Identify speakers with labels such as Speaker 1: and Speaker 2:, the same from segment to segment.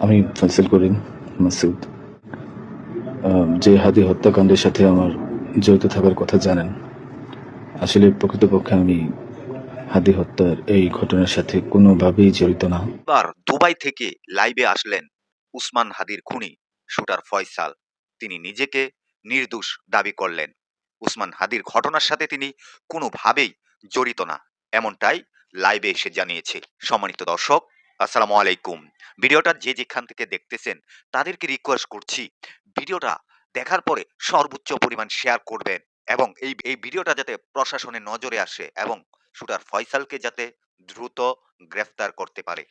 Speaker 1: আমি ফয়সাল করিম মাসুদ। যে হাদি হত্যাকাণ্ডের সাথে আমার জড়িত থাকার কথা জানেন, আসলে প্রকৃতপক্ষে আমি হাদি হত্যার এই ঘটনার সাথে কোনোভাবেই জড়িত না।
Speaker 2: এবার দুবাই থেকে লাইভে আসলেন উসমান হাদির খুনি শুটার ফয়সাল। তিনি নিজেকে নির্দোষ দাবি করলেন। উসমান হাদির ঘটনার সাথে তিনি কোনোভাবেই জড়িত না, এমনটাই লাইভে এসে জানিয়েছে। সম্মানিত দর্শক, আসসালামু আলাইকুম। ভিডিওটা যে যেখান থেকে দেখতেছেন তাদেরকে রিকোয়েস্ট করছি, ভিডিওটা দেখার পরে সর্বোচ্চ পরিমাণ শেয়ার করবেন এবং এই ভিডিওটা যাতে প্রশাসনের নজরে আসে এবং শুটার ফয়সালকে যাতে দ্রুত গ্রেফতার করতে পারে।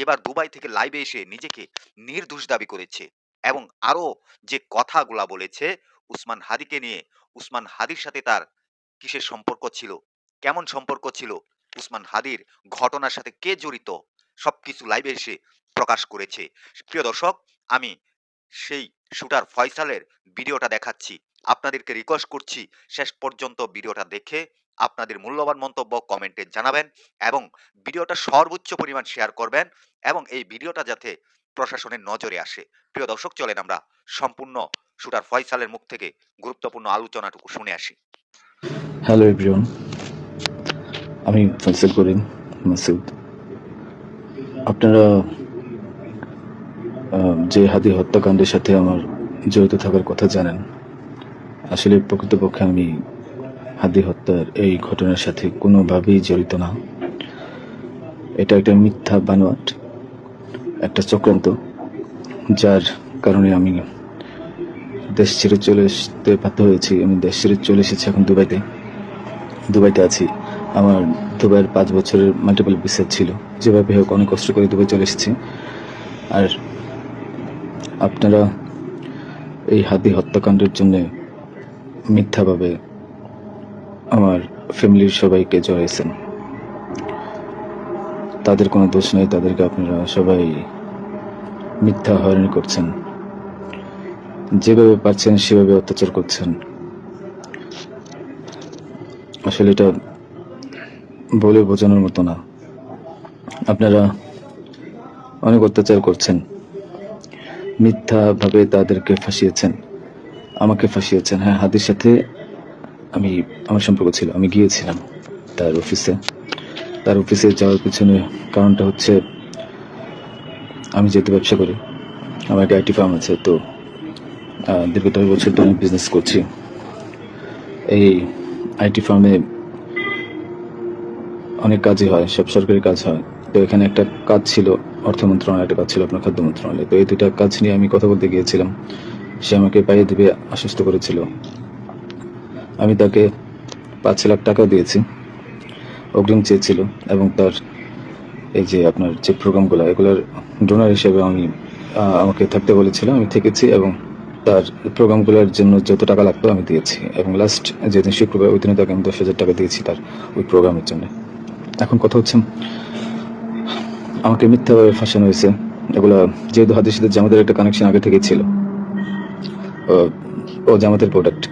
Speaker 2: এবার দুবাই থেকে লাইভে এসে নিজেকে নির্দোষ দাবি করেছে এবং আরো যে কথাগুলা বলেছে উসমান হাদিকে নিয়ে, উসমান হাদির সাথে তার কিসের সম্পর্ক ছিল, কেমন সম্পর্ক ছিল, উসমান হাদির ঘটনার সাথে কে জড়িত, সবকিছু লাইভে এসে প্রকাশ করেছে। প্রিয় দর্শক, আমি সেই শুটার ফয়সালের ভিডিওটা দেখাচ্ছি। আপনাদেরকে রিকোয়েস্ট করছি শেষ পর্যন্ত ভিডিওটা দেখে আপনাদের মূল্যবান মন্তব্য কমেন্টে জানাবেন এবং ভিডিওটা সর্বোচ্চ পরিমাণ শেয়ার করবেন এবং এই ভিডিওটা যাতে প্রশাসনের নজরে আসে। প্রিয় দর্শক, চলেন আমরা সম্পূর্ণ শুটার ফয়সালের মুখ থেকে গুরুত্বপূর্ণ আলোচনাটুকু শুনে আসি।
Speaker 1: হ্যালো এভরিওয়ান, আমি ফয়সাল করিম মাসুদ। আপনারা যে হাদি হত্যাকাণ্ডের সাথে আমার জড়িত থাকার কথা জানেন, আসলে প্রকৃতপক্ষে আমি হাদি হত্যার এই ঘটনার সাথে কোনোভাবেই জড়িত না। এটা একটা মিথ্যা বানোয়াট, একটা চক্রান্ত, যার কারণে আমি দেশ ছেড়ে চলে আসতে বাধ্য হয়েছি। আমি দেশ ছেড়ে চলে এসেছি, এখন দুবাইতে আছি। আমার দুবাইয়ের 5 বছরের মাল্টিপল ভিসা ছিল, যেভাবে হোক অনেক কষ্ট করে দুবাই চলে এসেছি। আর আপনারা এই হাদি হত্যাকাণ্ডের জন্য মিথ্যাভাবে আমার ফ্যামিলির সবাইকে জড়াইছেন। তাদের কোনো দোষ নেই, তাদেরকে আপনারা সবাই মিথ্যা হয়রানি করছেন, যেভাবে পারছেন সেভাবে অত্যাচার করছেন। আসলে এটা বলে বোঝানোর মতো না। আপনারা অনেক অত্যাচার করছেন, মিথ্যাভাবে তাদেরকে ফাঁসিয়েছেন, আমাকে ফাঁসিয়েছেন। হ্যাঁ, হাদির সাথে আমার সম্পর্ক ছিল। আমি গিয়েছিলাম তার অফিসে যাওয়ার পিছনে কারণটা হচ্ছে, আমি যেহেতু ব্যবসা করি, আমার একটা আইটি ফার্ম আছে, তো দীর্ঘ 10 বছর ধরে বিজনেস করছি। এই আইটি ফার্মে অনেক কাজই হয়, সব সরকারি কাজ হয়। তো এখানে একটা কাজ ছিল অর্থ মন্ত্রণালয়, একটা কাজ ছিল আপনার খাদ্য মন্ত্রণালয়। তো এই দুটা কাজ নিয়ে আমি কথা বলতে গিয়েছিলাম। সে আমাকে পাইয়ে দিবে আশ্বস্ত করেছিল। আমি তাকে 5 লাখ টাকা দিয়েছি, অগ্রিম চেয়েছিল, এবং তার এই যে আপনার যে প্রোগ্রামগুলো, এগুলোর ডোনার হিসেবে আমাকে থাকতে বলেছিল। আমি থেকেছি এবং তার প্রোগ্রামগুলোর জন্য যত টাকা লাগতো আমি দিয়েছি, এবং লাস্ট যেদিন শুক্রবার, ওই দিনে তাকে আমি 10,000 টাকা দিয়েছি তার ওই প্রোগ্রামের জন্য। এখন কথা হচ্ছে, আমাকে মিথ্যাভাবে ফাঁসানো হয়েছে। এগুলো যেহেতু হাদির সাথে জামাতের একটা কানেকশন আগে থেকেই ছিল, ও জামাতের প্রোডাক্ট,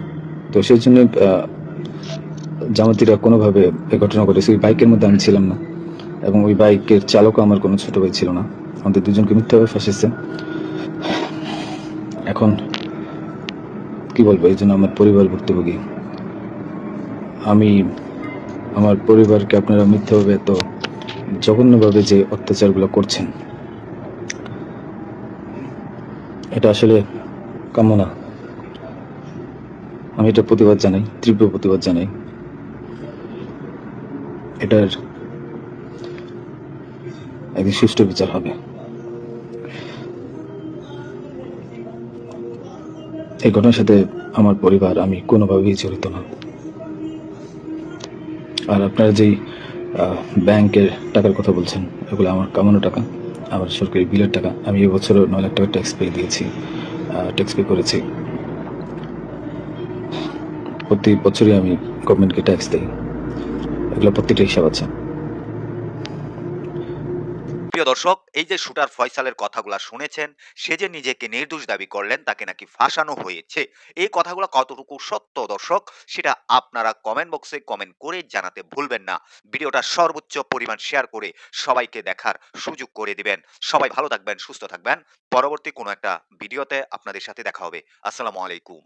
Speaker 1: তো সেই জন্য জামাতিরা কোনোভাবে এই ঘটনা ঘটেছে। ওই বাইকের মধ্যে আমি ছিলাম না, এবং ওই বাইকের চালকও আমার কোনো ছোট ভাই ছিল না। আমাদের দুজনকে মিথ্যাভাবে ফাঁসিয়েছে। এখন কি বলবো, এই জন্য আমার পরিবার ভুক্তভোগী। আমার পরিবারকে আপনারা মিথ্যাভাবে এত জঘন্যভাবে যে অত্যাচারগুলো করছেন, এটা আসলে কাম্য না। আমি এটা প্রতিবাদ জানাই, তীব্র প্রতিবাদ জানাই। এটার একদিন সুষ্ঠু বিচার হবে। এই ঘটনার সাথে আমার পরিবার, আমি কোনোভাবেই জড়িত না। আর আপনারা যেই ব্যাংকের টাকার কথা বলছেন, এগুলো আমার কামানো টাকা, আমার সরকারি বিলের টাকা। আমি এবছরও 9 লাখ টাকা ট্যাক্স পে করেছি। প্রতি বছরই আমি গভর্নমেন্টকে ট্যাক্স দিই। এগুলো প্রত্যেকটা হিসাব আছে।
Speaker 2: সুপ্রিয় দর্শক, এই যে শুটার ফয়সালের কথাগুলা শুনেছেন, সে যে নিজেকে নির্দোষ দাবি করলেন, তাকে নাকি ফাঁসানো হয়েছে। এই কথাগুলা কতটুকু সত্য দর্শক, সেটা আপনারা কমেন্ট বক্সে কমেন্ট করে জানাতে ভুলবেন না। ভিডিওটা সর্বোচ্চ পরিমাণ শেয়ার করে সবাইকে দেখার সুযোগ করে দিবেন। সবাই ভালো থাকবেন, সুস্থ থাকবেন। পরবর্তী কোনো একটা ভিডিওতে আপনাদের সাথে দেখা হবে। আসসালামু আলাইকুম।